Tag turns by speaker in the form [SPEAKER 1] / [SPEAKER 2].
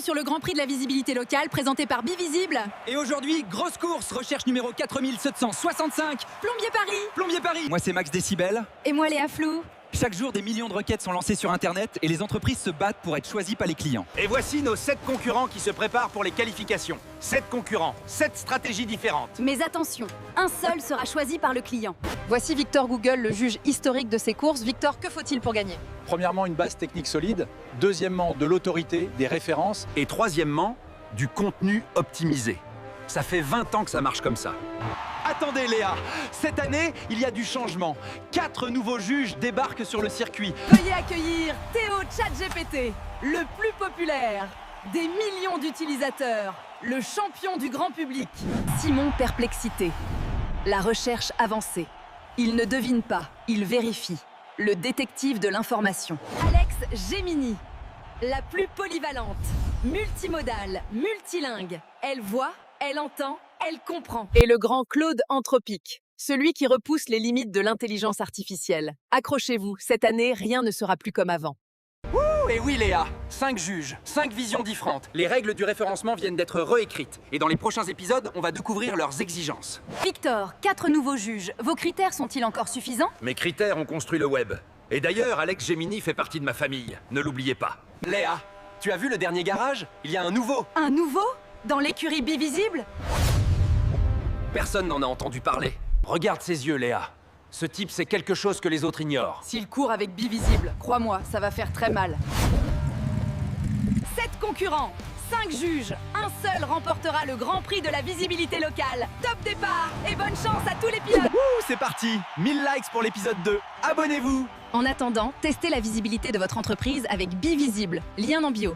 [SPEAKER 1] sur le Grand Prix de la visibilité locale présenté par Bivisible.
[SPEAKER 2] Et aujourd'hui, grosse course, recherche numéro 4765.
[SPEAKER 1] Plombier Paris.
[SPEAKER 2] Plombier Paris. Moi c'est Max Décibel.
[SPEAKER 1] Et moi Léa Flou.
[SPEAKER 2] Chaque jour, des millions de requêtes sont lancées sur Internet et les entreprises se battent pour être choisies par les clients.
[SPEAKER 3] Et voici nos 7 concurrents qui se préparent pour les qualifications. 7 concurrents, 7 stratégies différentes.
[SPEAKER 1] Mais attention, un seul sera choisi par le client.
[SPEAKER 4] Voici Victor Google, le juge historique de ces courses. Victor, que faut-il pour gagner?
[SPEAKER 5] Premièrement, une base technique solide. Deuxièmement, de l'autorité, des références.
[SPEAKER 3] Et troisièmement, du contenu optimisé. Ça fait 20 ans que ça marche comme ça.
[SPEAKER 6] Attendez Léa, cette année, il y a du changement. 4 nouveaux juges débarquent sur le circuit.
[SPEAKER 1] Veuillez accueillir Théo ChatGPT, le plus populaire, des millions d'utilisateurs, le champion du grand public. Simon Perplexité, la recherche avancée. Il ne devine pas, il vérifie. Le détective de l'information. Alex Gemini, la plus polyvalente, multimodale, multilingue. Elle voit, elle entend, elle comprend.
[SPEAKER 4] Et le grand Claude Anthropique, celui qui repousse les limites de l'intelligence artificielle. Accrochez-vous, cette année, rien ne sera plus comme avant.
[SPEAKER 6] Et oui Léa, 5 juges, 5 visions différentes.
[SPEAKER 3] Les règles du référencement viennent d'être réécrites. Et dans les prochains épisodes, on va découvrir leurs exigences.
[SPEAKER 1] Victor, 4 nouveaux juges. Vos critères sont-ils encore suffisants?
[SPEAKER 3] Mes critères ont construit le web. Et d'ailleurs, Alex Gemini fait partie de ma famille. Ne l'oubliez pas.
[SPEAKER 6] Léa, tu as vu le dernier garage? Il y a un nouveau.
[SPEAKER 1] Un nouveau? Dans l'écurie Bivisible?
[SPEAKER 3] Personne n'en a entendu parler.
[SPEAKER 6] Regarde ses yeux Léa. Ce type sait quelque chose que les autres ignorent.
[SPEAKER 4] S'il court avec Bivisible, crois-moi, ça va faire très mal.
[SPEAKER 1] 7 concurrents, 5 juges, un seul remportera le Grand Prix de la visibilité locale. Top départ et bonne chance à tous les pilotes.
[SPEAKER 6] C'est parti, 1000 likes pour l'épisode 2. Abonnez-vous.
[SPEAKER 1] En attendant, testez la visibilité de votre entreprise avec Bivisible, lien en bio.